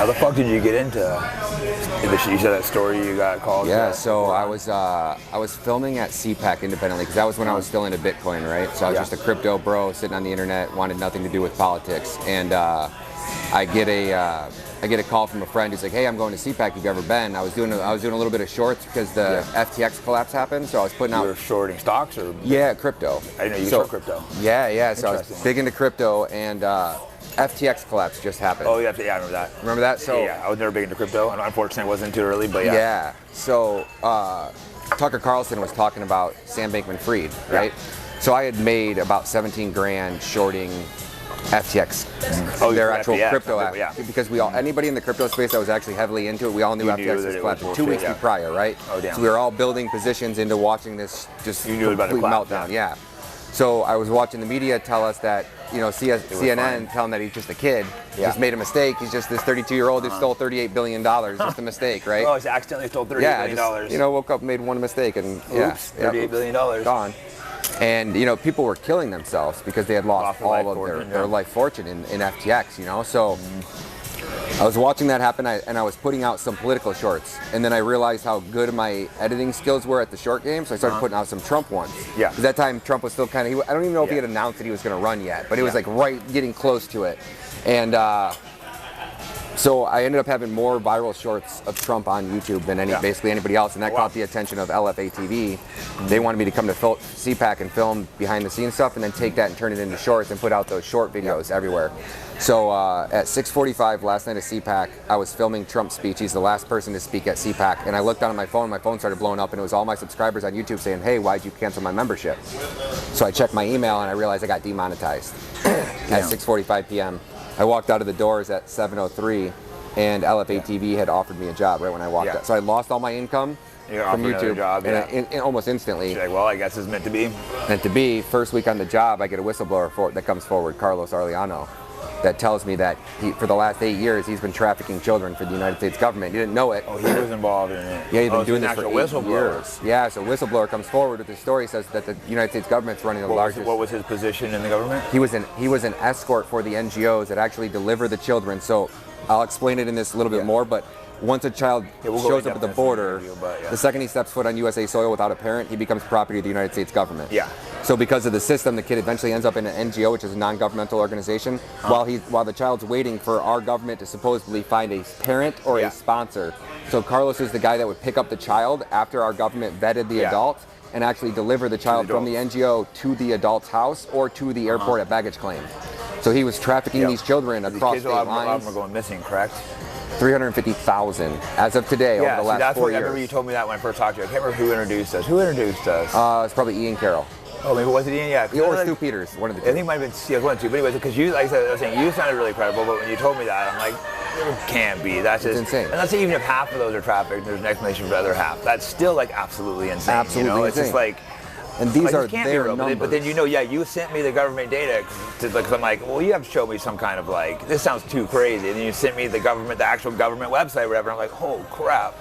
How the fuck did you get into? You said that story you got called. Yeah, so I was filming at CPAC independently because that was when I was still into Bitcoin, right? So I was just a crypto bro sitting on the internet, wanted nothing to do with politics, and I get a call from a friend who's like, "Hey, I'm going to CPAC. Have you ever been?" I was doing a little bit of shorts because the FTX collapse happened, so I was putting out. You were shorting stocks or? Yeah, crypto. I didn't know you short crypto. Yeah. So I was big into crypto, and FTX collapse just happened. Oh, yeah, I remember that. Remember that? So yeah, I was never big into crypto, and unfortunately, I wasn't too early, but yeah. Yeah. So Tucker Carlson was talking about Sam Bankman-Fried, right? Yeah. So I had made about 17 grand shorting FTX, their actual FTX, crypto app, because anybody in the crypto space that was actually heavily into it, we all knew FTX was collapsing 2 weeks prior, right? Oh, damn. So we were all building positions into watching this just complete meltdown. Yeah. So I was watching the media tell us that, CNN telling that he's just a kid, just made a mistake. He's just this 32-year-old who stole $38 billion, just a mistake, right? Oh, he accidentally stole $38 billion. Just, woke up and made one mistake, and $38 billion. Gone. And people were killing themselves because they had lost all of their life fortune in FTX, So I was watching that happen, and I was putting out some political shorts, and then I realized how good my editing skills were at the short game, so I started putting out some Trump ones. Yeah. Because that time Trump was still kind of, I don't even know if he had announced that he was going to run yet, but it was like getting close to it. And so I ended up having more viral shorts of Trump on YouTube than basically anybody else, and that caught the attention of LFA TV. They wanted me to come to CPAC and film behind the scenes stuff, and then take that and turn it into shorts and put out those short videos everywhere. So at 6:45 last night at CPAC, I was filming Trump's speech. He's the last person to speak at CPAC, and I looked down at my phone started blowing up, and it was all my subscribers on YouTube saying, "Hey, why'd you cancel my membership?" So I checked my email, and I realized I got demonetized at 6:45 p.m. I walked out of the doors at 7:03, and LFA TV had offered me a job right when I walked out. So I lost all my income from YouTube job, and almost instantly. You're like, well, I guess it's meant to be. Meant to be. First week on the job, I get a whistleblower that comes forward, Carlos Arellano, that tells me that for the last 8 years, he's been trafficking children for the United States government. He didn't know it. Oh, he was involved in it. Yeah, he's been doing this for 8 years. Yeah, so whistleblower comes forward with this story, says that the United States government's running the largest. What was his position in the government? He was an escort for the NGOs that actually deliver the children. So I'll explain it in this a little bit more, but once a child shows up at the border, the second he steps foot on USA soil without a parent, he becomes property of the United States government. Yeah. So because of the system, the kid eventually ends up in an NGO, which is a non-governmental organization, while the child's waiting for our government to supposedly find a parent or a sponsor. So Carlos is the guy that would pick up the child after our government vetted the adult and actually deliver the child from the NGO to the adult's house or to the airport at baggage claim. So he was trafficking these children across state lines. A lot of them are going missing, correct? 350,000 as of today over the last 4 years. I remember you told me that when I first talked to you. I can't remember who introduced us. Who introduced us? It's probably Ian Carroll. Oh, maybe was it Ian? Yeah. Or Stu Peters, one of the two. I think it might have been one of the two. But anyways, because you, like I was saying, you sounded really credible. But when you told me that, I'm like, it can't be. That's just insane. And let's say even if half of those are trafficked, there's an explanation for the other half. That's still like absolutely insane. Absolutely insane. It's just like. And these are their numbers. But then you sent me the government data because I'm like, well, you have to show me some kind of like, this sounds too crazy. And then you sent me the actual government website or whatever. I'm like, oh crap.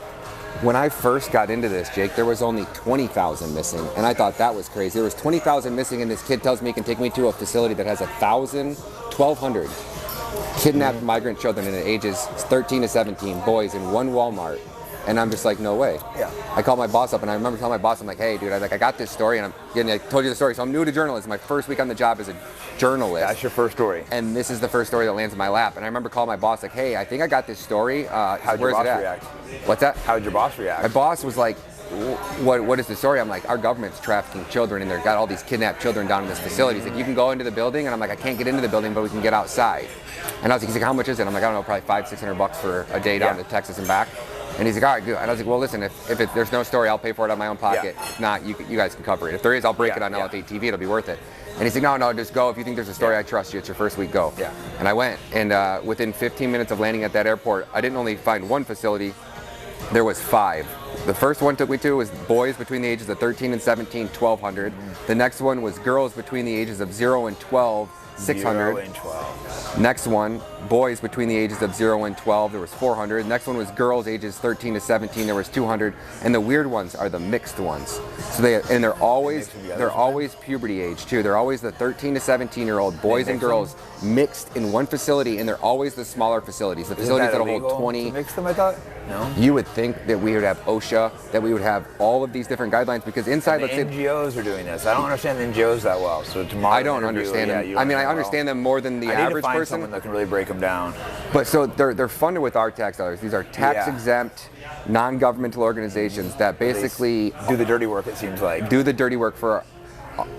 When I first got into this, Jake, there was only 20,000 missing, and I thought that was crazy. There was 20,000 missing, and this kid tells me he can take me to a facility that has 1,200 kidnapped migrant children in the ages 13 to 17, boys in one Walmart. And I'm just like, no way. Yeah. I called my boss up, and I remember telling my boss, I'm like, hey, dude, I got this story, and I told you the story. So I'm new to journalism. My first week on the job as a journalist. That's your first story. And this is the first story that lands in my lap. And I remember calling my boss, like, hey, I think I got this story. How'd your boss react? What's that? How'd your boss react? My boss was like, what is the story? I'm like, our government's trafficking children, and they've got all these kidnapped children down in this facility. He's like, you can go into the building, and I'm like, I can't get into the building, but we can get outside. And I was like, he's like, how much is it? I'm like, I don't know, probably $500-600 for a day down to Texas and back. And he's like, all right, good. And I was like, well, listen, if there's no story, I'll pay for it out of my own pocket. If not, you guys can cover it. If there is, I'll break it on LFA TV. It'll be worth it. And he's like, no, just go. If you think there's a story, I trust you. It's your first week, go. Yeah. And I went, and within 15 minutes of landing at that airport, I didn't only find one facility, there was 5. The first one took me to was boys between the ages of 13 and 17, 1,200. The next one was girls between the ages of 0 and 12, 600. 0 and 12. Next one, boys between the ages of 0 and 12, there was 400. Next one was girls ages 13 to 17, there was 200. And the weird ones are the mixed ones. So they're always puberty age too. They're always the 13 to 17-year-old boys and girls mixed in one facility, and they're always the smaller facilities. The facilities that'll hold 20. To mix them, I thought? No. You would think that we would have OSHA, that we would have all of these different guidelines, because inside, let's say, NGOs are doing this. I don't understand the NGOs that well. So tomorrow, I don't understand them. I mean, I understand them more than the average person. I need to find someone that can really break them down. But so they're funded with our tax dollars. These are tax-exempt, non-governmental organizations that basically do the dirty work. It seems like do the dirty work for.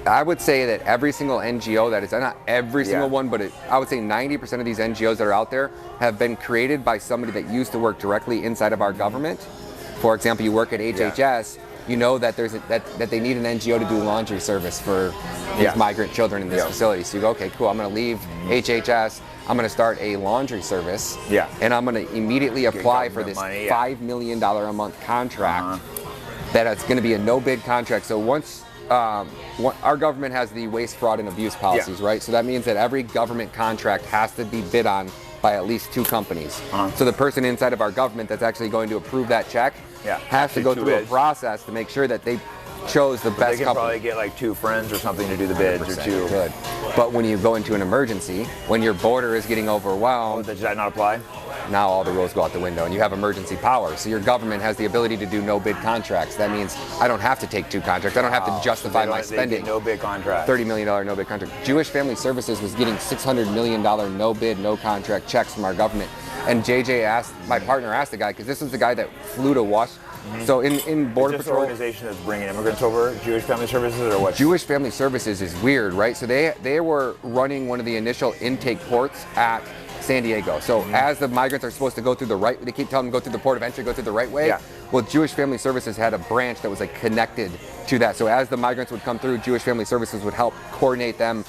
I would say that every single NGO that is, not every single one, but I would say 90% of these NGOs that are out there have been created by somebody that used to work directly inside of our government. For example, you work at HHS, you know that that they need an NGO to do laundry service for these migrant children in this facility. So you go, okay, cool, I'm going to leave HHS, I'm going to start a laundry service, and I'm going to immediately apply for this $5 million a month contract. That it's going to be a no-bid contract. So once our government has the waste, fraud, and abuse policies, right? So that means that every government contract has to be bid on by at least 2 companies. So the person inside of our government that's actually going to approve that check has to go through a process to make sure that they chose the best company. They can probably get like 2 friends or something to do the bids or 2. Good. But when you go into an emergency, when your border is getting overwhelmed, does that not apply? Now all the rules go out the window, and you have emergency power. So your government has the ability to do no-bid contracts. That means I don't have to take 2 contracts. I don't have to justify my spending. No-bid contract. $30 million no-bid contract. Jewish Family Services was getting $600 million no-bid, no-contract checks from our government. And my partner asked the guy, because this was the guy that flew to Washington. So in Border Patrol, organization that's bringing immigrants over, Jewish Family Services, or what? Jewish Family Services is weird, right? So they were running one of the initial intake ports at San Diego. So as the migrants are supposed to go through the right, they keep telling them go through the port of entry, go through the right way. Well, Jewish Family Services had a branch that was like connected to that. So as the migrants would come through, Jewish Family Services would help coordinate them.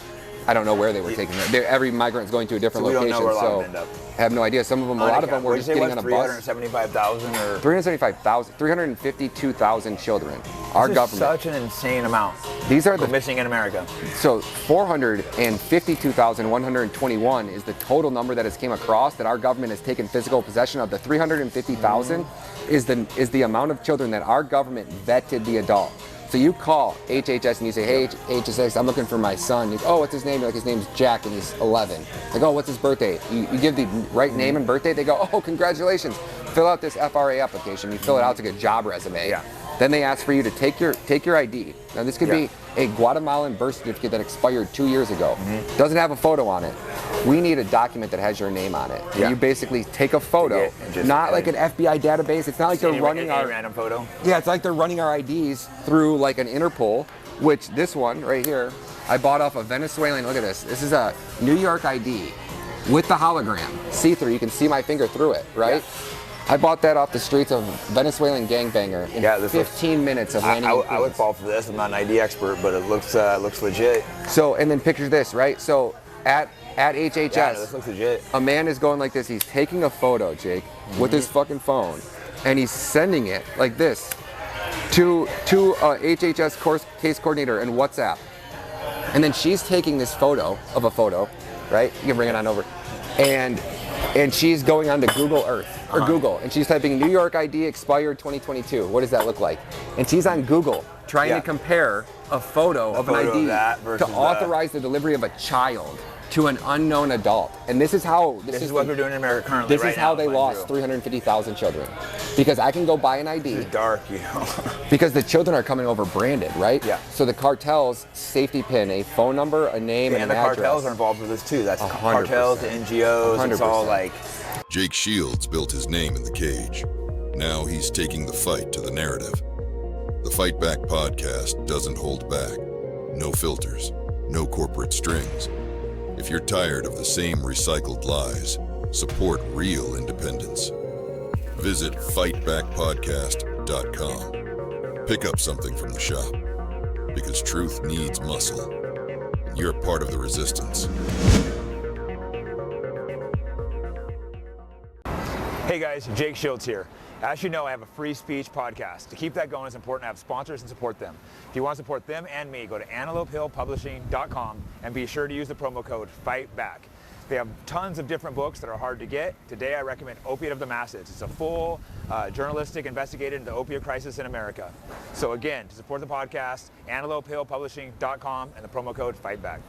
I don't know where they were taking them. Every migrant is going to a different location. Don't know where a lot of them end up. I have no idea. Some of them, a lot of them were just getting on a bus. 375,000 or 352,000 children. Our government. Such an insane amount. These are missing in America. So 452,121 is the total number that has came across that our government has taken physical possession of. The 350,000 is the amount of children that our government vetted the adult. So you call HHS and you say, hey, HHS, I'm looking for my son. You go, oh, what's his name? You're like, his name's Jack and he's 11. Like, oh, what's his birthday? You give the right name and birthday. They go, oh, congratulations. Fill out this FRA application. You fill it out to get a job resume. Then they ask for you to take your ID. Now this could be a Guatemalan birth certificate that expired 2 years ago. Doesn't have a photo on it. We need a document that has your name on it. And you basically take a photo, not like an FBI database. It's not like they're running our random photo. Yeah, it's like they're running our IDs through like an Interpol, which this one right here, I bought off a Venezuelan. Look at this. This is a New York ID with the hologram. See-through, you can see my finger through it, right? I bought that off the streets of Venezuelan gangbanger in 15 minutes of landing. I would fall for this. I'm not an ID expert, but it looks legit. So, and then picture this, right? So at HHS, this looks legit. A man is going like this. He's taking a photo, Jake, with his fucking phone, and he's sending it like this to HHS case coordinator in WhatsApp. And then she's taking this photo of a photo, right? You can bring it on over, and she's going onto Google Earth or Google, and she's typing New York ID expired 2022. What does that look like? And she's on Google trying to compare a photo of an ID to authorize the delivery of a child to an unknown adult. And this is how this is what they're doing in America currently. This is how they lost 350,000 children. Because I can go buy an ID. It's dark, you know. Because the children are coming over branded, right? Yeah. So the cartels safety pin a phone number, a name, and an address. And the cartels are involved with this too. That's 100%. Cartels, the NGOs. 100%. It's all like. Jake Shields built his name in the cage. Now he's taking the fight to the narrative. The Fight Back podcast doesn't hold back. No filters, no corporate strings. If you're tired of the same recycled lies, support real independence. Visit fightbackpodcast.com. Pick up something from the shop, because truth needs muscle. And you're part of the resistance. Hey guys, Jake Shields here. As you know, I have a free speech podcast. To keep that going, it's important to have sponsors and support them. If you want to support them and me, go to antelopehillpublishing.com and be sure to use the promo code FIGHTBACK. They have tons of different books that are hard to get. Today I recommend Opiate of the Masses. It's a full journalistic investigation into the opioid crisis in America. So again, to support the podcast, antelopehillpublishing.com and the promo code FIGHTBACK.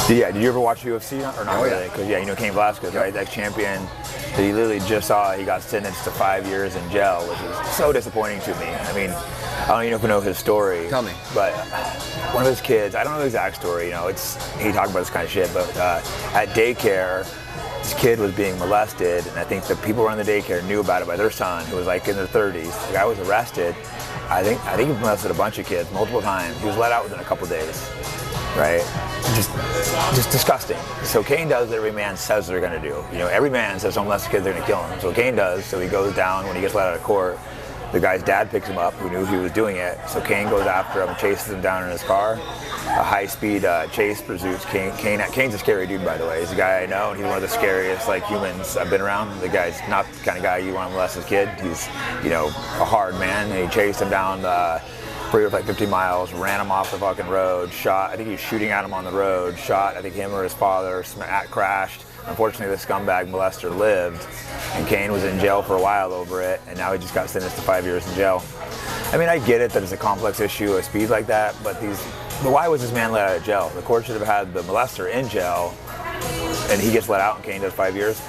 Yeah, did you ever watch UFC or not? Really? Because you know Kane Velasquez, right? That champion that he literally just saw, he got sentenced to 5 years in jail, which is so disappointing to me. I mean, I don't even know if you know his story. Tell me. But one of his kids, I don't know the exact story, you know, he talked about this kind of shit, but at daycare, this kid was being molested, and I think the people around the daycare knew about it by their son, who was like in their 30s. The guy was arrested. I think he molested a bunch of kids multiple times. He was let out within a couple days, right? Just disgusting. So Kane does what every man says they're going to do. You know, every man says don't molest the kids, they're going to kill him. So Kane does. So he goes down when he gets let out of court. The guy's dad picks him up, who knew he was doing it. So Kane goes after him, chases him down in his car. A high-speed chase pursues Kane. Kane's a scary dude, by the way. He's a guy I know, and he's one of the scariest humans I've been around. The guy's not the kind of guy you want to molest his kid. He's, a hard man. And he chased him down for 50 miles, ran him off the fucking road, shot. I think he was shooting at him on the road, shot. I think him or his father crashed. Unfortunately, the scumbag molester lived, and Kane was in jail for a while over it, and now he just got sentenced to 5 years in jail. I mean, I get it that it's a complex issue, a speed like that, but why was this man let out of jail? The court should have had the molester in jail, and he gets let out, and Kane does 5 years.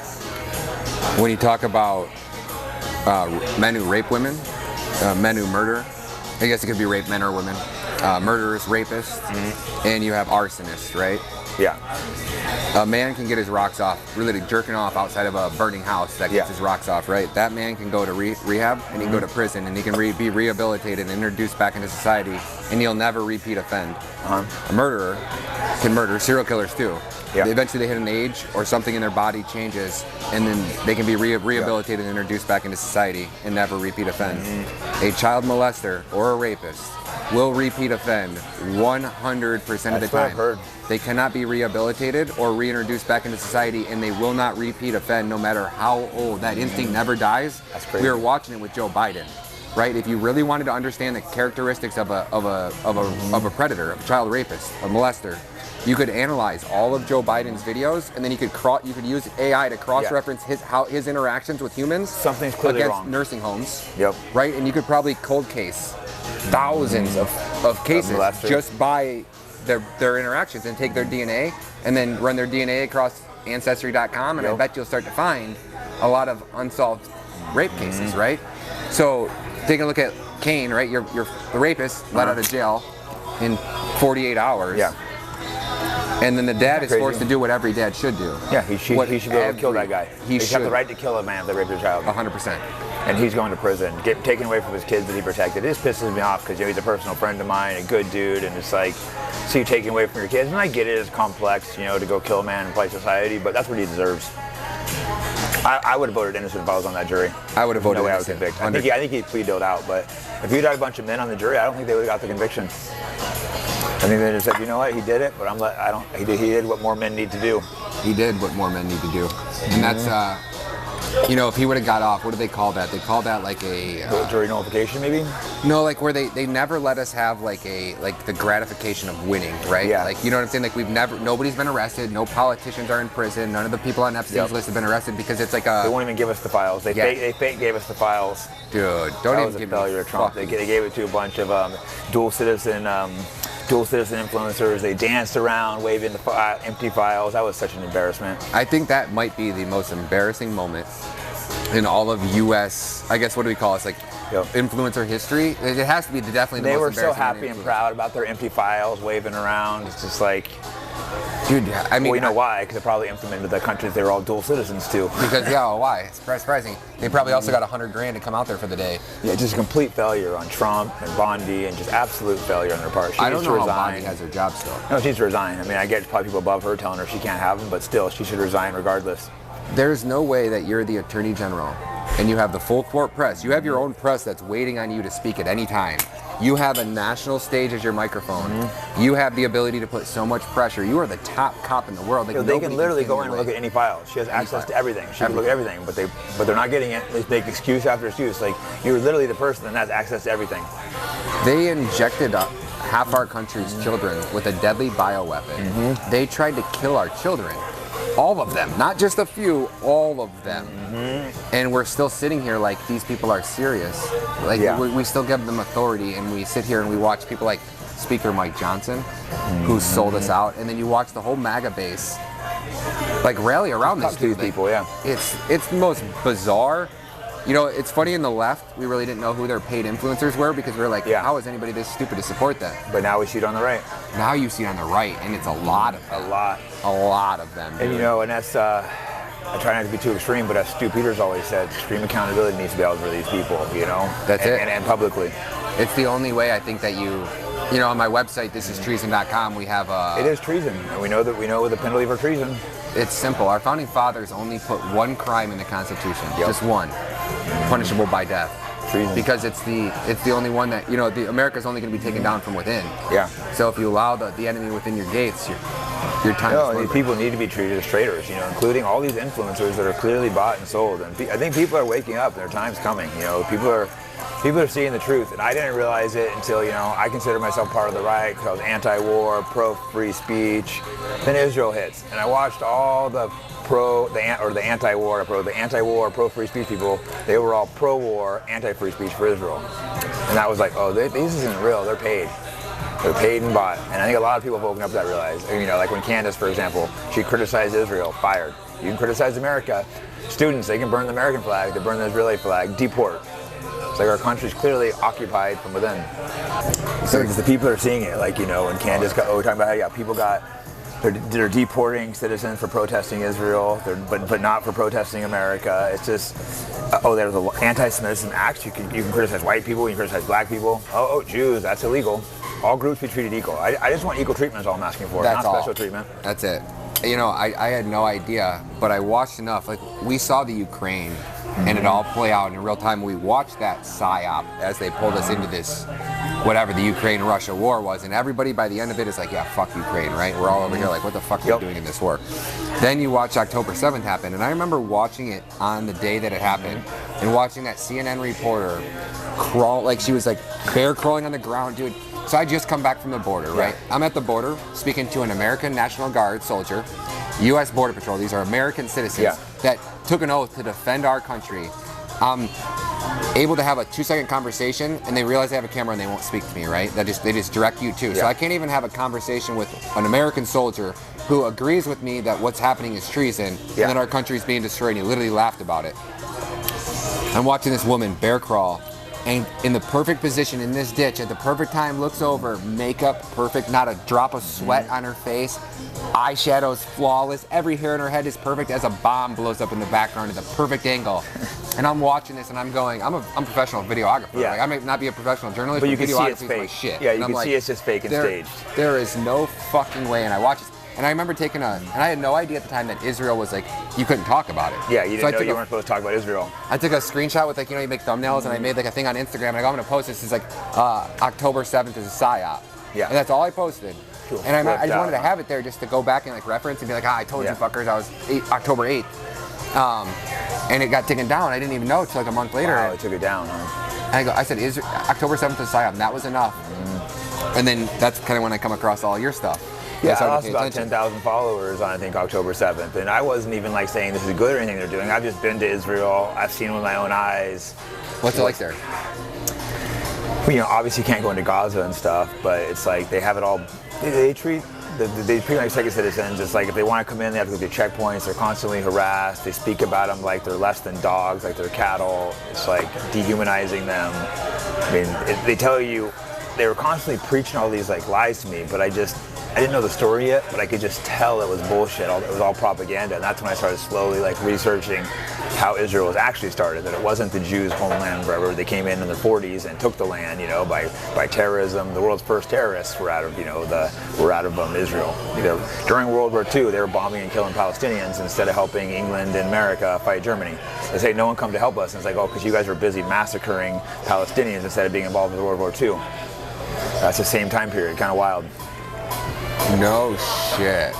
When you talk about men who rape women, men who murder, I guess it could be rape men or women, murderers, rapists, and you have arsonists, right? Yeah. A man can get his rocks off, really jerking off outside of a burning house that gets his rocks off, right? That man can go to rehab, and he can go to prison, and he can be rehabilitated and introduced back into society, and he'll never repeat offend. A murderer can murder, serial killers too. Yeah. Eventually they hit an age or something in their body changes, and then they can be rehabilitated and introduced back into society and never repeat offend. A child molester or a rapist will repeat offend 100% of the time. I've heard. They cannot be rehabilitated or reintroduced back into society, and they will not repeat offend no matter how old. That instinct never dies. That's crazy. We were watching it with Joe Biden, right? If you really wanted to understand the characteristics of a predator, of a child rapist, a molester, you could analyze all of Joe Biden's videos, and then you could use AI to cross-reference his interactions with humans. Something's clearly against wrong. Nursing homes. Yep. Right, and you could probably cold case thousands of cases just by their interactions, and take their DNA and then run their DNA across Ancestry.com, and I bet you'll start to find a lot of unsolved rape cases, right? So take a look at Kane, right? You're the rapist let out of jail in 48 hours. Yeah. And then the dad is forced to do what every dad should do. Yeah, he should be able to kill that guy. He should have the right to kill a man that raped a child. 100%. And he's going to prison, get taken away from his kids that he protected. This pisses me off because he's a personal friend of mine, a good dude, and it's like, see you taken away from your kids. And I get it, it's complex, to go kill a man and fight society, but that's what he deserves. I would have voted innocent if I was on that jury. I would have voted innocent. No way I innocent. would convict. I think he'd plead out, but if you'd had a bunch of men on the jury, I don't think they would have got the conviction. I think they just said, you know what, he did it, but he did what more men need to do. He did what more men need to do. And that's, if he would have got off, what do they call that? They call that like a... jury nullification, maybe? No, like where they never let us have like the gratification of winning, right? Yeah. Like, you know what I'm saying? Like nobody's been arrested, no politicians are in prison, none of the people on Epstein's list have been arrested because it's like a... They won't even give us the files. They fake gave us the files. Dude, don't even give me... That was a failure of Trump. They gave it to a bunch of dual citizen influencers. They danced around waving the empty files. That was such an embarrassment. I think that might be the most embarrassing moment in all of U.S., I guess, what do we call it? It's like influencer history. It has to be definitely the most embarrassing. They were so happy and proud about their empty files waving around. It's just like... Dude, I mean... Well, you know why? Because they probably implemented the countries they were all dual citizens to. Because, why? It's surprising. They probably also got $100,000 to come out there for the day. Yeah, just a complete failure on Trump and Bondi, and just absolute failure on their part. I don't know how Bondi has her job still. No, she needs to resign. I mean, I get probably people above her telling her she can't have them, but still, she should resign regardless. There's no way that you're the Attorney General and you have the full court press. You have your own press that's waiting on you to speak at any time. You have a national stage as your microphone. You have the ability to put so much pressure. You are the top cop in the world. Like, they can literally go in and look at any files. She has access to everything. She can look at everything, but they're not getting it. They make excuse after excuse. Like, you're literally the person that has access to everything. They injected half our country's children with a deadly bioweapon. They tried to kill our children. All of them, not just a few, all of them. And we're still sitting here like these people are serious. Like, we still give them authority, and we sit here and we watch people like Speaker Mike Johnson, who sold us out, and then you watch the whole MAGA base like rally around this dude. People, It's the most bizarre. You know, it's funny, in the left, we really didn't know who their paid influencers were, because we were like, how is anybody this stupid to support them? But now we see it on the right. Now you see it on the right, and it's a lot of them. A lot of them. Dude. And you know, and that's, I try not to be too extreme, but as Stu Peters always said, extreme accountability needs to be held for these people, you know? That's it. And publicly. It's the only way I think that you know, on my website, thisistrueason.com, we have It is treason, and we know the penalty for treason. It's simple. Our founding fathers only put one crime in the Constitution, just one, punishable by death. Treason. Because it's the only one that, you know, America's only going to be taken down from within. Yeah. So if you allow the enemy within your gates, your time is over. These people need to be treated as traitors, you know, including all these influencers that are clearly bought and sold. And I think people are waking up, and their time's coming. You know, people are seeing the truth, and I didn't realize it until, you know, I consider myself part of the right because I was anti-war, pro-free speech. Then Israel hits, and I watched all the anti-war, pro-free speech people. They were all pro-war, anti-free speech for Israel, and that was like, oh, this isn't real. They're paid and bought. And I think a lot of people have woken up to that, realize. You know, like when Candace, for example, she criticized Israel, fired. You can criticize America. Students, they can burn the American flag, they burn the Israeli flag, deport. It's like our country's clearly occupied from within. So because the people are seeing it, like, you know, when Candace we're talking about how they're deporting citizens for protesting Israel, but not for protesting America. It's just, there's an anti-Semitism act. You can criticize white people, you can criticize black people. Jews, that's illegal. All groups be treated equal. I just want equal treatment is all I'm asking for, not special treatment. That's it. You know, I had no idea, but I watched enough. Like, we saw the Ukraine and it all play out in real time. We watched that psyop as they pulled us into this, whatever the Ukraine-Russia war was, and everybody by the end of it is like, yeah, fuck Ukraine, right? We're all over here like, what the fuck are we doing in this war? Then you watch October 7th happen, and I remember watching it on the day that it happened, and watching that CNN reporter crawl, like she was like bear crawling on the ground, dude. So I just come back from the border, right? I'm at the border speaking to an American National Guard soldier, U.S. Border Patrol. These are American citizens that took an oath to defend our country. I'm able to have a 2-second conversation, and they realize they have a camera and they won't speak to me, right? They just direct you to. So I can't even have a conversation with an American soldier who agrees with me that what's happening is treason, and that our country is being destroyed, and he literally laughed about it. I'm watching this woman bear crawl, and in the perfect position in this ditch at the perfect time, looks over, makeup perfect, not a drop of sweat on her face, eyeshadow's flawless, every hair in her head is perfect as a bomb blows up in the background at the perfect angle. And I'm watching this and I'm going, I'm a professional videographer. Like, I may not be a professional journalist, but you can see it's videography fake. is my shit. Yeah, you can see it's just fake and staged. There is no fucking way, and I watch this. And I remember and I had no idea at the time that Israel was like, you couldn't talk about it. Yeah, you didn't know you weren't supposed to talk about Israel. I took a screenshot with, like, you know, you make thumbnails, and I made like a thing on Instagram, and I go, I'm gonna post this. It's like, October 7th is a psyop. Yeah. And that's all I posted. Cool. And I just wanted to have it there just to go back and like reference and be like, I told you fuckers I was October 8th. And it got taken down. I didn't even know until like a month later. Wow, it took it down, huh? And I said, October 7th is a psyop, and that was enough. And then that's kind of when I come across all your stuff. Yeah, I lost about 10,000 followers on, I think, October 7th. And I wasn't even like saying this is good or anything they're doing. I've just been to Israel. I've seen it with my own eyes. What's it like there? You know, obviously you can't go into Gaza and stuff, but it's like they have it all, they treat like second citizens. It's like if they want to come in, they have to go through checkpoints. They're constantly harassed. They speak about them like they're less than dogs, like they're cattle. It's like dehumanizing them. I mean, they tell you, they were constantly preaching all these like lies to me, but I didn't know the story yet, but I could just tell it was bullshit. It was all propaganda, and that's when I started slowly like researching how Israel was actually started. That it wasn't the Jews' homeland wherever they came in the 40s and took the land, you know, by terrorism. The world's first terrorists were out of Israel. You know, during World War II, they were bombing and killing Palestinians instead of helping England and America fight Germany. They say no one come to help us, and it's like, oh, because you guys were busy massacring Palestinians instead of being involved in World War II. That's the same time period, kind of wild. No shit.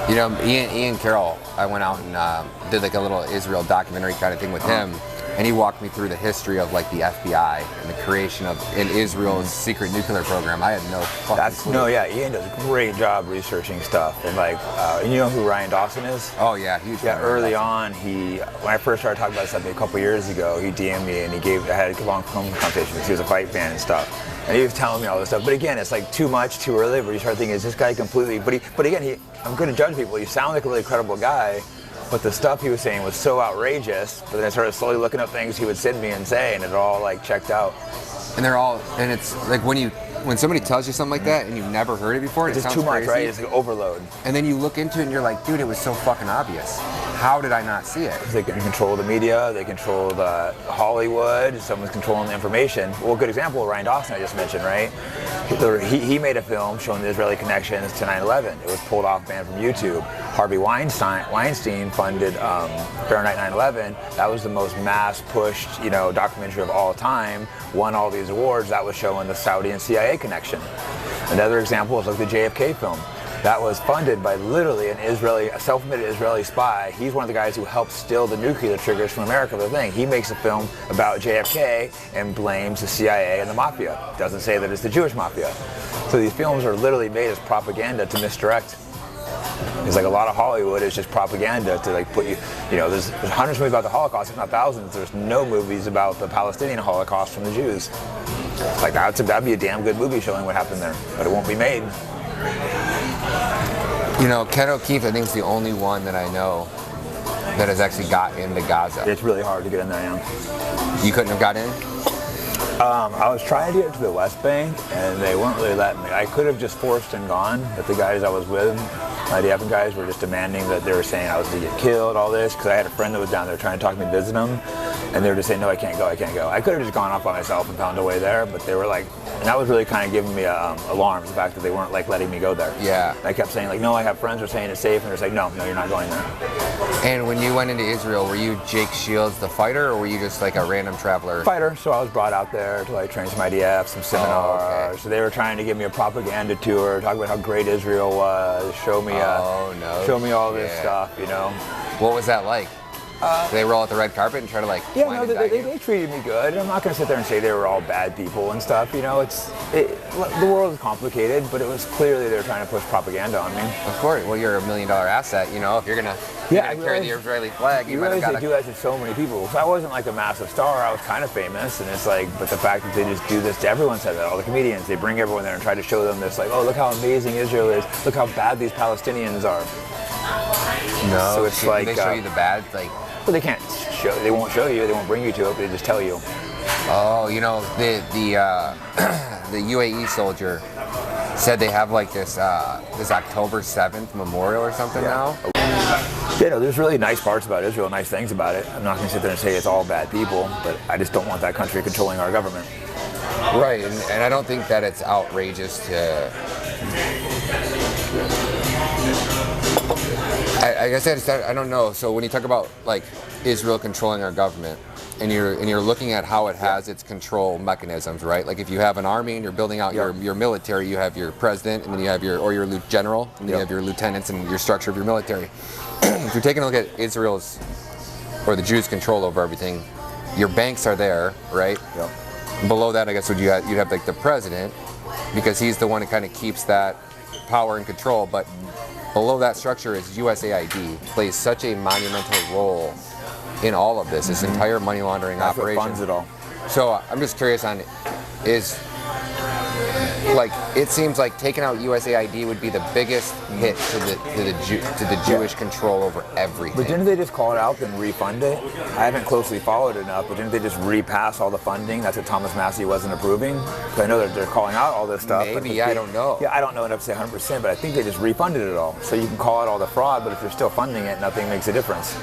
You know, Ian Carroll, I went out and did like a little Israel documentary kind of thing with him, and he walked me through the history of like the FBI and the creation of Israel's secret nuclear program. I had no fucking clue. No, yeah, Ian does a great job researching stuff. And like, you know who Ryan Dawson is? Oh yeah, huge. Yeah, early on, when I first started talking about something a couple years ago, he DM'd me and I had a long phone conversation because he was a fight fan and stuff. And he was telling me all this stuff, but again, it's like too much, too early. But you start thinking, is this guy completely? But again, I'm going to judge people. He sounds like a really credible guy, but the stuff he was saying was so outrageous. But then I started slowly looking up things he would send me and say, and it all like checked out. And it's like when somebody tells you something like that and you've never heard it before, it's just too much, crazy, right? It's like overload. And then you look into it and you're like, dude, it was so fucking obvious. How did I not see it? They can control the media, they control the Hollywood, someone's controlling the information. Well, a good example, Ryan Dawson I just mentioned, right? He made a film showing the Israeli connections to 9/11. It was pulled off, banned from YouTube. Harvey Weinstein funded Fahrenheit 9/11. That was the most mass-pushed, documentary of all time. Won all these awards. That was showing the Saudi and CIA connection. Another example is like the JFK film. That was funded by literally a self-admitted Israeli spy. He's one of the guys who helped steal the nuclear triggers from America for the thing. He makes a film about JFK and blames the CIA and the mafia. Doesn't say that it's the Jewish mafia. So these films are literally made as propaganda to misdirect. It's like a lot of Hollywood is just propaganda to like put you, there's hundreds of movies about the Holocaust, if not thousands. There's no movies about the Palestinian Holocaust from the Jews. Like that'd be a damn good movie showing what happened there, but it won't be made. Ken O'Keefe, I think, is the only one that I know that has actually got into Gaza. It's really hard to get in there, yeah. You couldn't have got in? I was trying to get to the West Bank, and they weren't really letting me. I could have just forced and gone, but the guys I was with, the Evan guys, were just demanding that they were saying I was going to get killed, all this, because I had a friend that was down there trying to talk to me, visit him, and they were just saying, no, I can't go. I could have just gone off by myself and found a way there, but they were like, and that was really kind of giving me alarms, the fact that they weren't like letting me go there. Yeah. I kept saying like, no, I have friends who are saying it's safe, and they're saying, no, you're not going there. And when you went into Israel, were you Jake Shields, the fighter, or were you just like a random traveler? Fighter, so I was brought out there to like train some IDF, some seminars. Oh, okay. So they were trying to give me a propaganda tour, talk about how great Israel was, show me all this stuff, What was that like? Did they roll out the red carpet and try to like? Yeah, no, they treated me good. I'm not going to sit there and say they were all bad people and stuff. The world is complicated, but it was clearly they were trying to push propaganda on me. Of course. Well, you're $1 million asset. If you're gonna carry the Israeli flag, you might have got they do that to so many people. So I wasn't like a massive star. I was kind of famous, and it's like, but the fact that they just do this to everyone said that. All the comedians, they bring everyone there and try to show them this, like, oh, look how amazing Israel is. Look how bad these Palestinians are. No. So it's like they show you the bad, like. But they can't show. They won't show you. They won't bring you to it. They just tell you. Oh, the UAE soldier said they have like this October 7th memorial or something now. Yeah, no, there's really nice parts about Israel, nice things about it. I'm not going to sit there and say it's all bad people, but I just don't want that country controlling our government. Right, and I don't think that it's outrageous to. I guess I don't know. So when you talk about like Israel controlling our government, and you're looking at how it has its control mechanisms, right? Like if you have an army and you're building out your military, you have your president, and then you have your general, and then you have your lieutenants and your structure of your military. If you're taking a look at Israel's or the Jews' control over everything, your banks are there, right? Yep. Below that, I guess you'd have like the president, because he's the one who kind of keeps that power and control, but below that structure is USAID, plays such a monumental role in all of this entire money laundering operation. That's what funds it all. So I'm just curious on, is like it seems like taking out USAID would be the biggest hit to the Jewish control over everything. But didn't they just call it out and refund it? I haven't closely followed it enough, but didn't they just repass all the funding? That's what Thomas Massey wasn't approving. Because I know that they're calling out all this stuff. Maybe, I don't know. Yeah, I don't know enough to say 100%, but I think they just refunded it all. So you can call it all the fraud, but if you're still funding it, nothing makes a difference.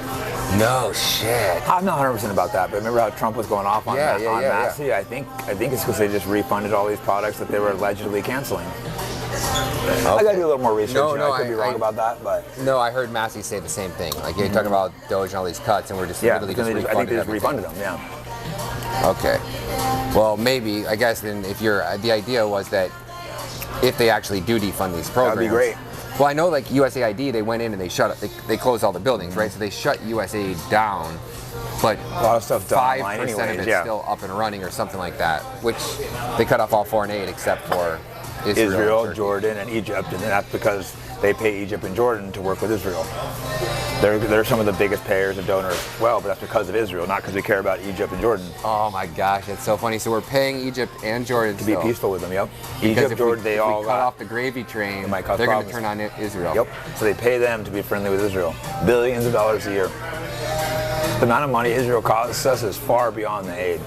No shit. I'm not 100% about that, but remember how Trump was going off on Massey? I think it's because they just refunded all these products that they were allegedly canceling. Okay. I gotta do a little more research. I could be wrong about that, but no, I heard Massey say the same thing. Like you're talking about Doge and all these cuts, and we're just literally just refunded. I think they just refunded them. Yeah. Okay. Well, maybe I guess then if the idea was that if they actually do defund these programs, that'd be great. Well, I know like USAID, they went in and they closed all the buildings, right? So they shut USAID down, but a lot of stuff done 5% anyways, of it's still up and running or something like that, which they cut off all foreign aid except for Israel, Jordan, and Egypt, and that's because they pay Egypt and Jordan to work with Israel. They're some of the biggest payers and donors as well, but that's because of Israel, not because we care about Egypt and Jordan. Oh my gosh, that's so funny. So we're paying Egypt and Jordan to be peaceful with them, yep. Egypt, Jordan, they all cut off the gravy train, they're going to turn on Israel. Yep, so they pay them to be friendly with Israel. Billions of dollars a year. The amount of money Israel costs us is far beyond the aid.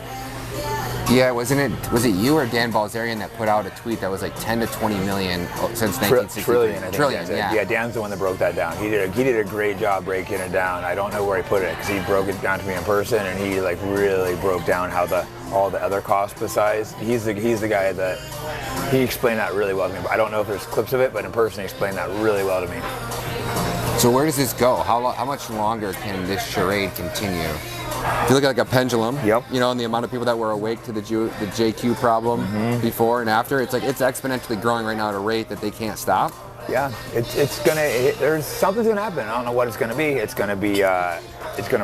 Yeah, was it you or Dan Balzerian that put out a tweet that was like 10 to 20 million since 1963? Trillion, I think. Trillion, yeah. Dan's the one that broke that down. He did a great job breaking it down. I don't know where he put it because he broke it down to me in person, and he like really broke down how all the other costs besides. He's the guy that he explained that really well to me. I don't know if there's clips of it, but in person he explained that really well to me. So where does this go? How much longer can this charade continue? If you look at like a pendulum, yep. You know, and the amount of people that were awake to the JQ problem before and after, it's like it's exponentially growing right now at a rate that they can't stop. Yeah, there's something's gonna happen. I don't know what it's gonna be. It's gonna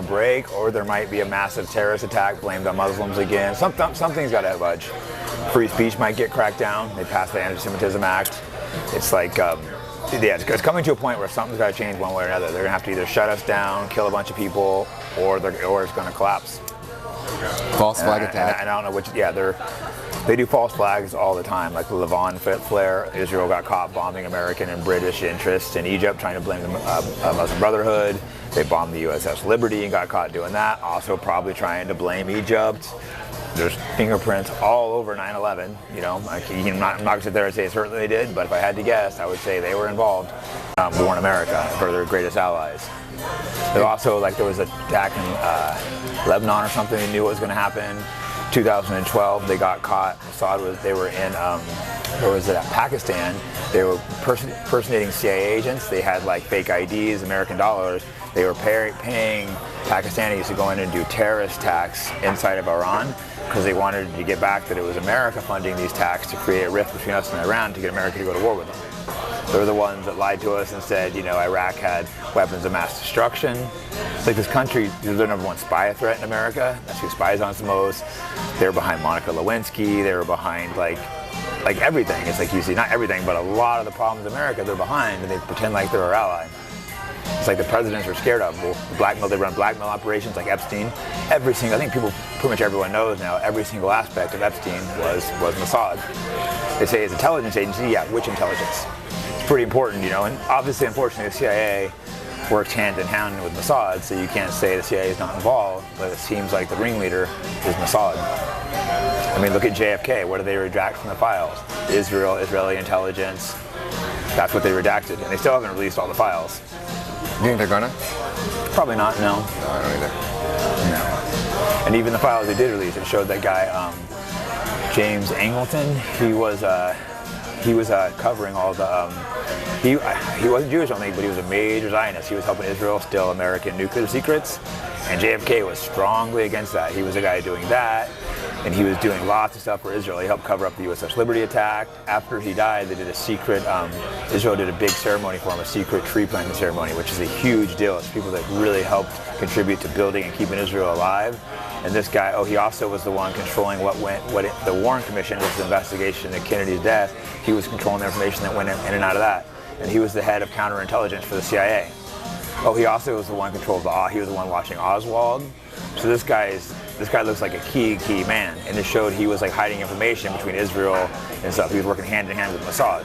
break, or there might be a massive terrorist attack blamed on Muslims again. Something's gotta budge. Free speech might get cracked down. They passed the Anti-Semitism Act. It's like, it's coming to a point where something's got to change one way or another. They're going to have to either shut us down, kill a bunch of people, or it's going to collapse. False flag attack. And I don't know which. Yeah, they do false flags all the time, like the Levant flare. Israel got caught bombing American and British interests in Egypt, trying to blame the Muslim Brotherhood. They bombed the USS Liberty and got caught doing that. Also, probably trying to blame Egypt. There's fingerprints all over 9/11. You know, I'm not going to sit there and say certainly they did, but if I had to guess, I would say they were involved. Born America, for their greatest allies. There also, there was an attack in Lebanon or something. They knew what was going to happen. 2012, they got caught. They were in, where was it at? Pakistan. They were impersonating CIA agents. They had fake IDs, American dollars. They were paying Pakistanis to go in and do terrorist attacks inside of Iran because they wanted to get back that it was America funding these attacks to create a rift between us and Iran to get America to go to war with them. They're the ones that lied to us and said, Iraq had weapons of mass destruction. It's like this country, they're the number one spy threat in America. That's who spies on us the most. They were behind Monica Lewinsky. They were behind like everything. It's like you see, not everything, but a lot of the problems in America they're behind, and they pretend like they're our ally. It's like the presidents are scared of them. They run blackmail operations like Epstein. I think pretty much everyone knows now, every single aspect of Epstein was Mossad. They say it's an intelligence agency, yeah, which intelligence? It's pretty important, and obviously, unfortunately, the CIA works hand in hand with Mossad, so you can't say the CIA is not involved, but it seems like the ringleader is Mossad. I mean, look at JFK. What do they redact from the files? Israeli intelligence. That's what they redacted, and they still haven't released all the files. You think they're gonna? Probably not, no. No, I don't either. No. And even the files they did release, it showed that guy, James Angleton, he was covering all the, he wasn't Jewish only, but he was a major Zionist. He was helping Israel steal American nuclear secrets, and JFK was strongly against that. He was the guy doing that, and he was doing lots of stuff for Israel. He helped cover up the USS Liberty attack. After he died, they did a secret, Israel did a big ceremony for him, a secret tree planting ceremony, which is a huge deal. It's people that really helped contribute to building and keeping Israel alive. And this guy, he also was the one controlling the Warren Commission, which was the investigation of Kennedy's death. He was controlling the information that went in and out of that. And he was the head of counterintelligence for the CIA. He also was the one he was the one watching Oswald. So this guy this guy looks like a key man, and it showed he was like hiding information between Israel and stuff. He was working hand in hand with Mossad.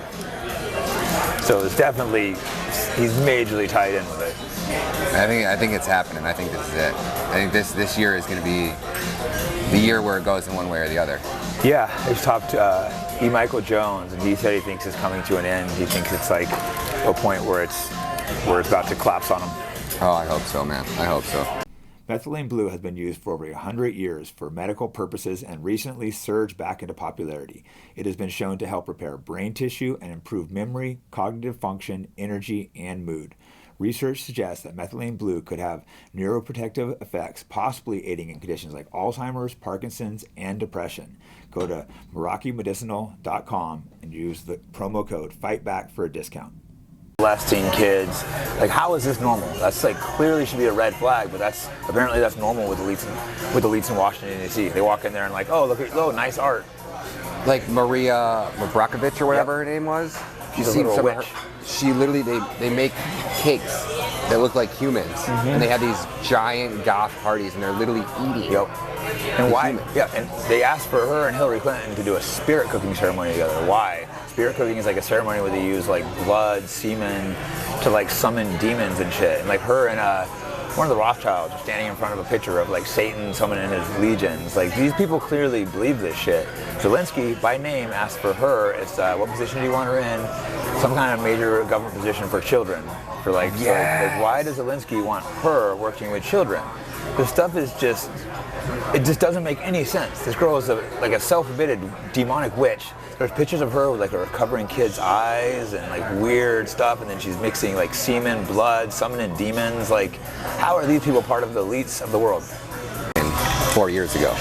So it's definitely, he's majorly tied in with it. I think it's happening. I think this is it. I think this year is going to be the year where it goes in one way or the other. Yeah, I just talked to E. Michael Jones, and he said he thinks it's coming to an end. He thinks it's like a point where it's about to collapse on him. Oh, I hope so, man. I hope so. Methylene blue has been used for over 100 years for medical purposes and recently surged back into popularity. It has been shown to help repair brain tissue and improve memory, cognitive function, energy, and mood. Research suggests that methylene blue could have neuroprotective effects, possibly aiding in conditions like Alzheimer's, Parkinson's, and depression. Go to MerakiMedicinal.com and use the promo code FIGHTBACK for a discount. Molesting kids, like how is this normal? That's like clearly should be a red flag, but apparently that's normal with elites in Washington D.C. They walk in there and like, oh look, nice art. Like Maria Mabrakovich or whatever her name was. She's a little witch. She literally, they make cakes that look like humans, and they have these giant goth parties, and they're literally eating. Yep. And why? Humans. Yeah, and they asked for her and Hillary Clinton to do a spirit cooking ceremony together. Why? Spirit cooking is like a ceremony where they use like blood, semen to like summon demons and shit. And like her and one of the Rothschilds are standing in front of a picture of like Satan summoning his legions. Like these people clearly believe this shit. Zelensky, by name, asked for her. It's what position do you want her in? Some kind of major government position for children. For like, so like why does Zelensky want her working with children? This stuff is just, it just doesn't make any sense. This girl is like a self-admitted demonic witch. There's pictures of her with like her covering kids' eyes and like weird stuff, and then she's mixing like semen, blood, summoning demons. Like, how are these people part of the elites of the world? 4 years ago,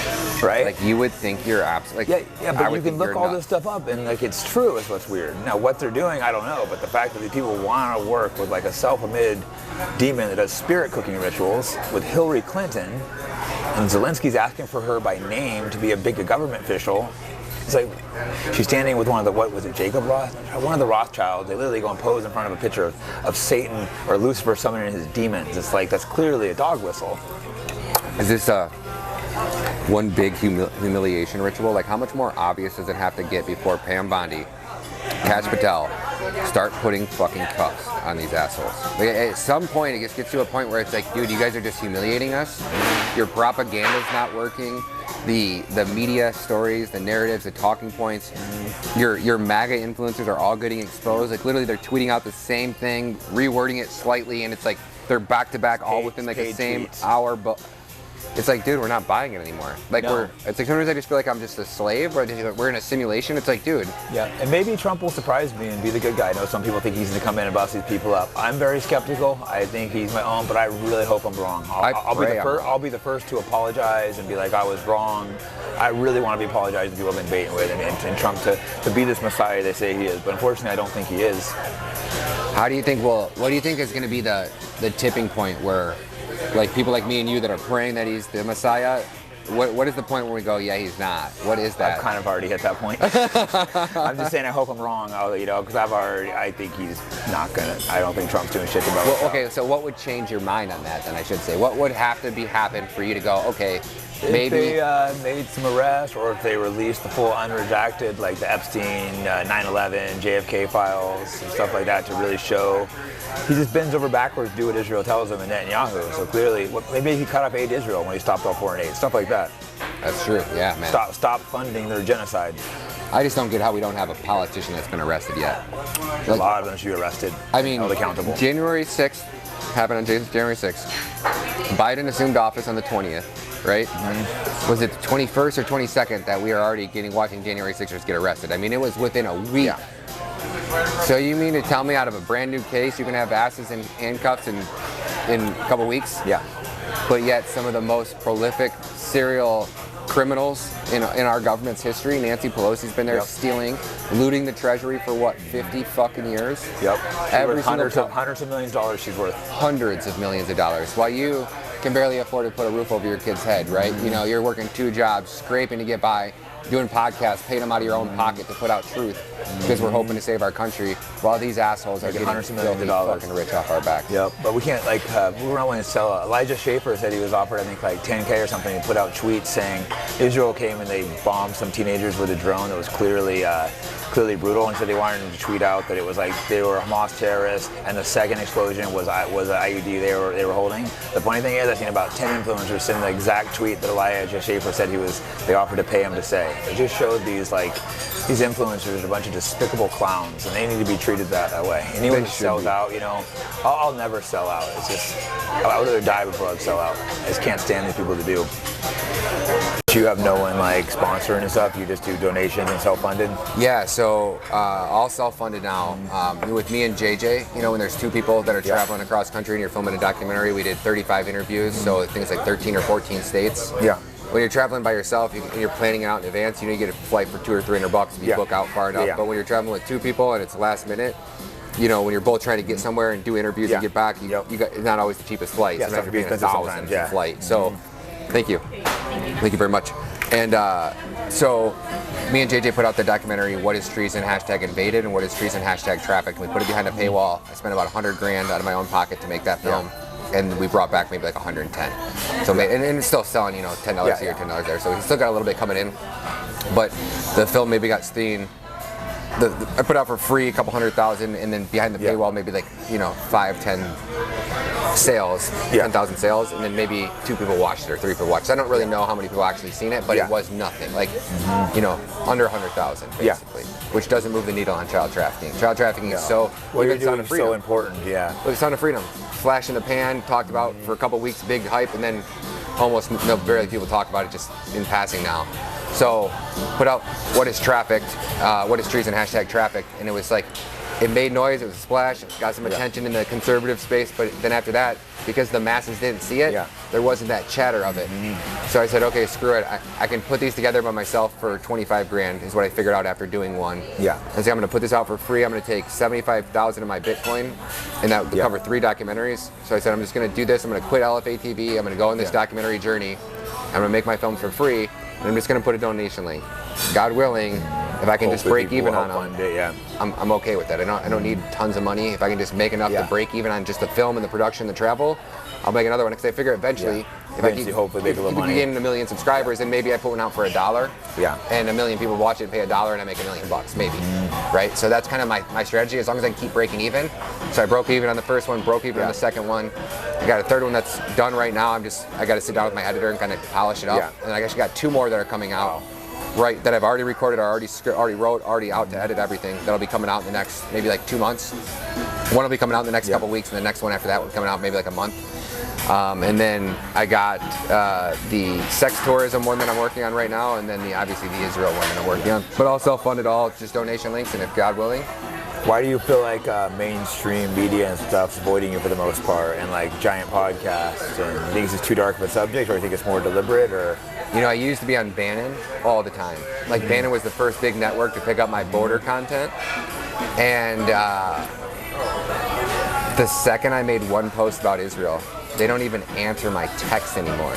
right? Like you would think you're absolutely. Like, yeah, but you can look all this stuff up and like it's true. Is what's weird. Now what they're doing, I don't know, but the fact that these people want to work with like a self-admitted demon that does spirit cooking rituals with Hillary Clinton, and Zelensky's asking for her by name to be a big government official. It's like she's standing with one of the, what was it, Jacob Roth? One of the Rothschilds. They literally go and pose in front of a picture of Satan or Lucifer summoning his demons. It's like, that's clearly a dog whistle. Is this one big humiliation ritual? Like how much more obvious does it have to get before Pam Bondi, Kaj Patel start putting fucking cuffs on these assholes? Like, at some point it just gets to a point where it's like, dude, you guys are just humiliating us. Your propaganda's not working. The media stories, the narratives, the talking points, your MAGA influencers are all getting exposed. Like literally they're tweeting out the same thing, rewording it slightly, and it's like they're back to back all within like the same tweets. Hour. But it's like, dude, we're not buying it anymore. Like it's like sometimes I just feel like I'm just a slave, or we're in a simulation. It's like, dude. Yeah, and maybe Trump will surprise me and be the good guy. I know some people think he's going to come in and bust these people up. I'm very skeptical. I think he's my own, but I really hope I'm wrong. I'll be the first to apologize and be like, I was wrong. I really want to be apologizing to people I've been baiting with, and Trump to be this messiah they say he is. But unfortunately, I don't think he is. How do you think? Well, what do you think is going to be the tipping point where? Like people like me and you that are praying that he's the Messiah, what is the point where we go, yeah, he's not? What is that? I've kind of already hit that point. I'm just saying I hope I'm wrong, because I think he's not gonna. I don't think Trump's doing shit about it. Well, okay, so what would change your mind on that then, I should say? What would have to happen for you to go, okay, maybe. If they made some arrests, or if they released the full unredacted, like the Epstein, 9/11, JFK files, and stuff like that to really show. He just bends over backwards to do what Israel tells him and Netanyahu. So clearly, maybe he cut off aid to Israel when he stopped all foreign aid, stuff like that. That's true, yeah, man. Stop funding their genocide. I just don't get how we don't have a politician that's been arrested yet. A lot of them should be arrested. I mean, held accountable. January 6th happened on January 6th. Biden assumed office on the 20th, right? Mm-hmm. Was it the 21st or 22nd that we are already watching January 6ers get arrested? I mean, it was within a week. Yeah. So you mean to tell me out of a brand new case you can have asses in handcuffs in a couple weeks? Yeah. But yet some of the most prolific serial criminals in our government's history, Nancy Pelosi's been there stealing, looting the treasury for what, 50 fucking years? Yep. Hundreds of millions of dollars she's worth. Hundreds of millions of dollars. While you can barely afford to put a roof over your kid's head, right? You know, you're working 2 jobs, scraping to get by. doing podcasts, paying them out of your own pocket to put out truth because we're hoping to save our country, while these assholes are getting hundreds of millions of dollars fucking rich off our backs. Yep, but we can't, like, we were not willing to sell. Elijah Schaffer said he was offered, I think, like $10K or something. He put out tweets saying Israel came and they bombed some teenagers with a drone that was clearly brutal, and so they wanted him to tweet out that it was like they were Hamas terrorists, and the second explosion was an IUD they were holding. The funny thing is, I've seen about 10 influencers send the exact tweet that Elijah Schaffer said they offered to pay him to say. It just showed these influencers are a bunch of despicable clowns, and they need to be treated that way. Anyone who sells out, you know, I'll never sell out. It's just, I would rather die before I'd sell out. I just can't stand these people to do. You have no one like sponsoring and stuff. You just do donations and self-funded. Yeah, so all self-funded now. With me and JJ, you know, when there's two people that are traveling across country and you're filming a documentary, we did 35 interviews, so things like 13 or 14 states. Yeah. When you're traveling by yourself, you're planning it out in advance. You know, you get a flight for $200 or $300 if you book out far enough. Yeah. But when you're traveling with two people and it's last minute, you know, when you're both trying to get somewhere and do interviews and get back, you got, it's not always the cheapest flight. Sometimes you're paying $1,000 for flight. So, thank you very much. And so, me and JJ put out the documentary, What is Treason, #invaded, and What is Treason, #trafficked. We put it behind a paywall. I spent about $100,000 out of my own pocket to make that film. And we brought back maybe like 110. So, and it's still selling, you know, $10 here, $10 there. So we still got a little bit coming in. But the film maybe got seen. I put out for free a couple 100,000, and then behind the paywall maybe like, you know, 5, 10 sales, 10,000 sales, and then maybe 2 people watched it or 3 people watched it. I don't really know how many people actually seen it, but it was nothing. Like, you know, under 100,000 basically, which doesn't move the needle on child trafficking. Child trafficking is so, you're doing so important, Look at Sound of Freedom. Flash in the pan, talked about for a couple weeks, big hype, and then almost barely people talk about it, just in passing now. So, put out What is Trafficked, What is Treason, #trafficked, and it was like, it made noise, it was a splash, got some attention in the conservative space, but then after that, because the masses didn't see it, there wasn't that chatter of it. So I said, okay, screw it, I can put these together by myself for 25 grand, is what I figured out after doing one. And so I'm gonna put this out for free, I'm gonna take 75,000 of my Bitcoin, and that would cover 3 documentaries. So I said, I'm just gonna do this, I'm gonna quit LFA TV, I'm gonna go on this documentary journey, I'm gonna make my films for free, and I'm just gonna put a donation link. God willing, if I can just break even on them, I'm okay with that. I don't need tons of money. If I can just make enough to break even on just the film and the production and the travel, I'll make another one, because I figure eventually, if I keep hopefully make a little money, gaining 1 million subscribers, then maybe I put one out for $1, and 1 million people watch it and pay $1, and I make $1 million, maybe, right? So that's kind of my strategy, as long as I can keep breaking even. So I broke even on the first one, broke even on the second one. I got a third one that's done right now. I got to sit down with my editor and kind of polish it up, and I actually got 2 more that are coming out. Right, that I've already recorded, already wrote, already out to edit everything. That'll be coming out in the next maybe like 2 months. One will be coming out in the next couple weeks, and the next one after that will be coming out maybe like a month. And then I got the sex tourism one that I'm working on right now, and then obviously the Israel one that I'm working on. But all self-funded, all just donation links, and if God willing. Why do you feel like mainstream media and stuff's avoiding you for the most part, and like giant podcasts? And you think it's just too dark of a subject, or you think it's more deliberate, or? You know, I used to be on Bannon all the time. Like, Bannon was the first big network to pick up my border content. And the second I made one post about Israel, they don't even answer my text anymore.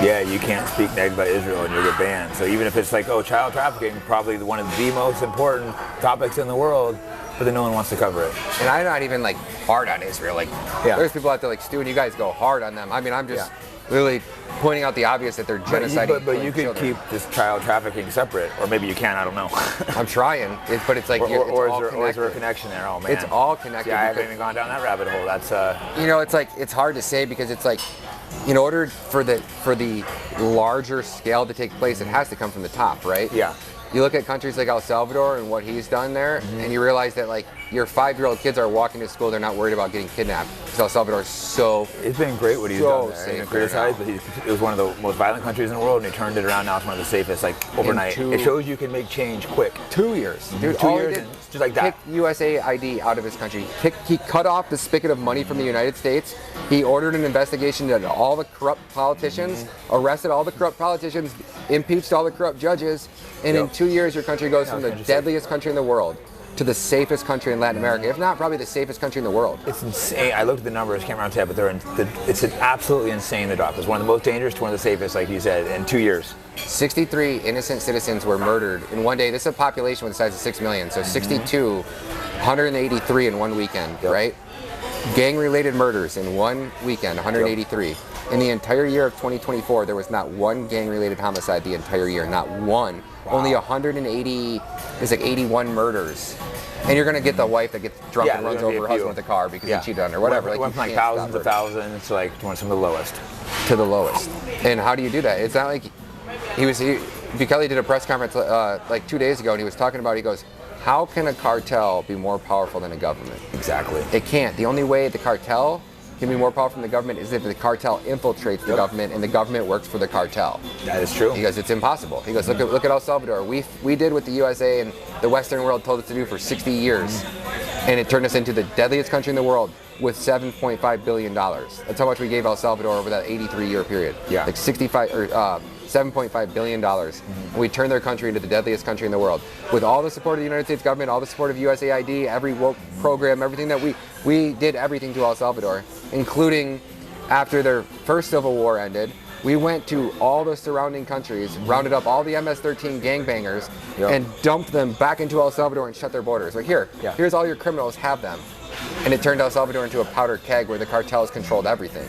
Yeah, you can't speak negative about Israel and you'll get banned. So even if it's like, oh, child trafficking, probably one of the most important topics in the world, but then no one wants to cover it. And I'm not even like hard on Israel. Like, there's people out there like, Stu, and you guys go hard on them. I mean, I'm just literally pointing out the obvious that they're genociding. But you can keep this child trafficking separate, or maybe you can. I don't know. I'm trying, but it's like or is there a connection there? Oh man, it's all connected. Yeah, I haven't even gone down that rabbit hole. That's you know, it's like, it's hard to say, because it's like, in order for the larger scale to take place, it has to come from the top, right? Yeah. You look at countries like El Salvador and what he's done there, and you realize that like your 5-year-old kids are walking to school, they're not worried about getting kidnapped. Because El Salvador is so. It's been great what he's done there. He's criticized, but it was one of the most violent countries in the world, and he turned it around. Now it's one of the safest, like overnight. It shows you can make change quick. 2 years, dude. 2 years, just like that. Kicked USAID out of his country. He cut off the spigot of money from the United States. He ordered an investigation into all the corrupt politicians, arrested all the corrupt politicians, impeached all the corrupt judges, and in 2 years your country goes from the deadliest country in the world to the safest country in Latin America, if not probably the safest country in the world. It's insane. I looked at the numbers, can't remember today, but it's absolutely insane the drop. It's one of the most dangerous to one of the safest, like you said, in 2 years. 63 innocent citizens were murdered in one day. This is a population with the size of 6 million, so 62, 183 in one weekend, right? Gang-related murders in one weekend, 183. In the entire year of 2024, there was not one gang-related homicide the entire year, not one. Wow. Only 180, there's like 81 murders. And you're gonna get the wife that gets drunk and runs over her husband with the car because he cheated on her, whatever. It went from like thousands to thousands to like some of the lowest. To the lowest. And how do you do that? It's not like Bukele did a press conference like 2 days ago, and he was talking about, he goes, how can a cartel be more powerful than a government? Exactly. It can't. The only way the cartel can be more powerful than the government is if the cartel infiltrates the government and the government works for the cartel. That is true. He goes, it's impossible. He goes, look at El Salvador. We did what the USA and the Western world told us to do for 60 years, and it turned us into the deadliest country in the world with $7.5 billion. That's how much we gave El Salvador over that 83-year period. Yeah. Like $7.5 billion. And we turned their country into the deadliest country in the world. With all the support of the United States government, all the support of USAID, every woke program, everything that we did everything to El Salvador, including after their first civil war ended, we went to all the surrounding countries, rounded up all the MS-13 gangbangers, and dumped them back into El Salvador and shut their borders. Like, here's all your criminals, have them. And it turned El Salvador into a powder keg where the cartels controlled everything.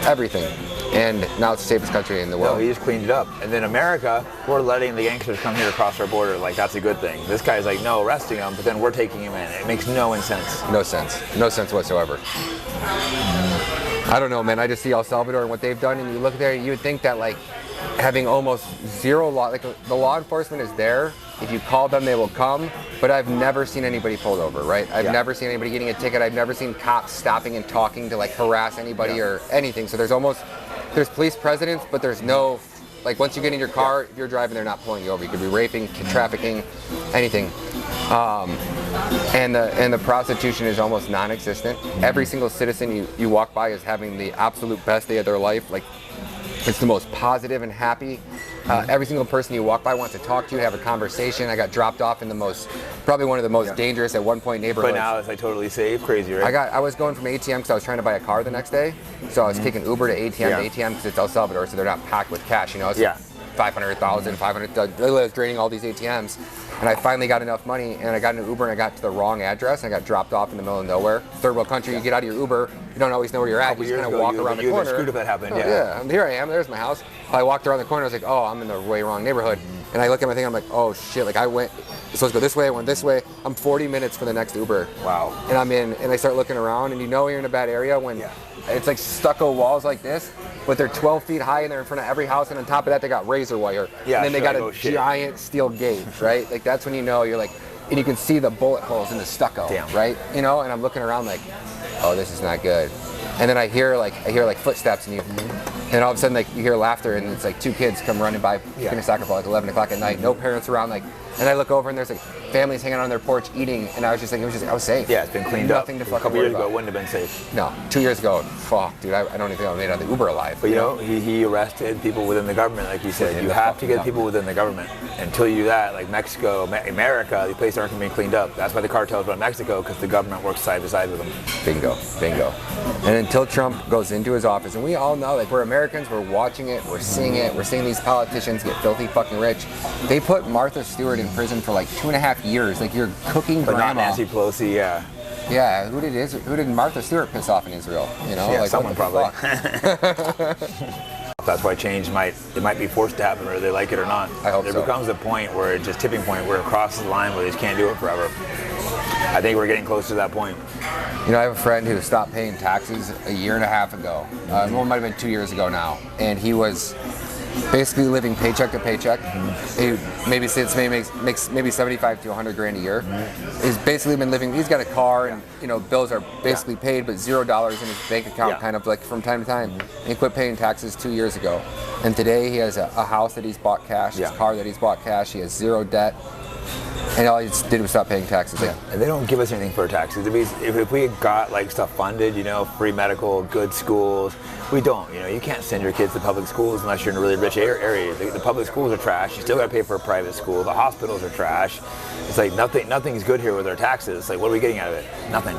Everything. And now it's the safest country in the world. No, he just cleaned it up. And then America, we're letting the gangsters come here across our border, like that's a good thing. This guy's like, no, arresting him, but then we're taking him in. It makes no sense. No sense. No sense whatsoever. I don't know, man. I just see El Salvador and what they've done, and you look there, you would think that like having almost zero law, like the law enforcement is there. If you call them, they will come. But I've never seen anybody pulled over, right? I've never seen anybody getting a ticket. I've never seen cops stopping and talking to like harass anybody or anything. So there's police presence, but there's no, like once you get in your car, if you're driving, they're not pulling you over. You could be raping, trafficking, anything. And the prostitution is almost non-existent. Every single citizen you walk by is having the absolute best day of their life. Like, it's the most positive and happy. Every single person you walk by wants to talk to you, have a conversation. I got dropped off in probably one of the most dangerous at one point neighborhoods. But now it's like totally safe, crazy, right? I was going from ATM because I was trying to buy a car the next day. So I was taking Uber to ATM to ATM because it's El Salvador, so they're not packed with cash, you know? It's 500,000, 500,000. I was draining all these ATMs. And I finally got enough money, and I got an Uber, and I got to the wrong address, and I got dropped off in the middle of nowhere. Third world country, you get out of your Uber, you don't always know where you're at. You just kind of walk around the corner. Screwed if that happened, and here I am, there's my house. I walked around the corner, I was like, oh, I'm in the way wrong neighborhood. And I look at my thing, I'm like, oh shit, like I went, supposed to go this way, I went this way. I'm 40 minutes for the next Uber. Wow. And I'm in, and I start looking around, and you know you're in a bad area when it's like stucco walls like this, but they're 12 feet high, and they're in front of every house, and on top of that, they got razor wire. And then they got a giant steel gate, right? Like that's when you know you're like, and you can see the bullet holes in the stucco, right? You know, and I'm looking around like, oh, this is not good. And then I hear like footsteps, and and all of a sudden like you hear laughter, and it's like two kids come running by picking a soccer ball at 11 o'clock at night, no parents around, like, and I look over and there's like families hanging on their porch eating, and I was just like, I was safe. Yeah, it's been cleaned up. Nothing to a fucking couple worry years ago, about. it wouldn't have been safe. No, 2 years ago, fuck, dude, I don't even think I made it on the Uber alive. But you know, he arrested people within the government, like you said. You have to get people within the government. Until you do that, like Mexico, America, these places aren't being cleaned up. That's why the cartels run Mexico, because the government works side by side with them. Bingo. And until Trump goes into his office, and we all know, like, we're Americans, we're watching it, we're seeing these politicians get filthy fucking rich. They put Martha Stewart in prison for like 2.5 years. Like, you're cooking but grandma. Not Nancy Pelosi, Yeah, who did Martha Stewart piss off in Israel? You know, like someone probably. That's why change might be forced to happen, whether they like it or not. I hope there so. becomes a point where it's just tipping point where it crosses the line where they just can't do it forever. I think we're getting close to that point. You know, I have a friend who stopped paying taxes a year and a half ago. Well, it might have been 2 years ago now, and he was basically living paycheck to paycheck. He makes maybe 75 to 100 grand a year. He's basically been living. He's got a car, and bills are basically paid, but $0 in his bank account, kind of like from time to time. And he quit paying taxes 2 years ago, and today he has a house that he's bought cash, his car that he's bought cash. He has zero debt, And all you did was stop paying taxes. Yeah, and they don't give us anything for our taxes. If we got like stuff funded, you know, free medical, good schools, we don't. You know, you can't send your kids to public schools unless you're in a really rich area. The public schools are trash. You still got to pay for a private school. The hospitals are trash. It's like nothing's good here with our taxes. It's like, what are we getting out of it? Nothing.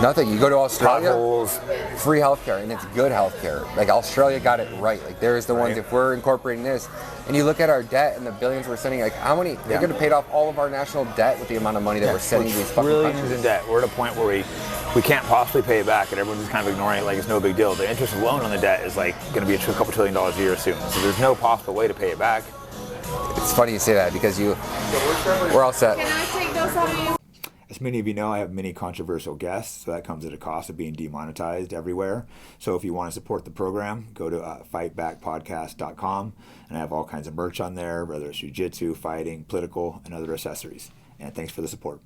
Nothing. You go to Australia, potholes, free healthcare, and it's good healthcare. Like Australia got it right. Like there's the ones, if we're incorporating this, and you look at our debt and the billions we're sending, like how many, they could have paid off all of our national debt with the amount of money that we're sending these fucking countries. In debt. We're at a point where we can't possibly pay it back, and everyone's just kind of ignoring it like it's no big deal. The interest alone on the debt is like going to be a couple $1 trillion a year soon. So there's no possible way to pay it back. It's funny you say that because we're all set. Can I take those off of you? As many of you know, I have many controversial guests, so that comes at a cost of being demonetized everywhere. So if you want to support the program, go to fightbackpodcast.com, and I have all kinds of merch on there, whether it's jiu-jitsu, fighting, political, and other accessories. And thanks for the support.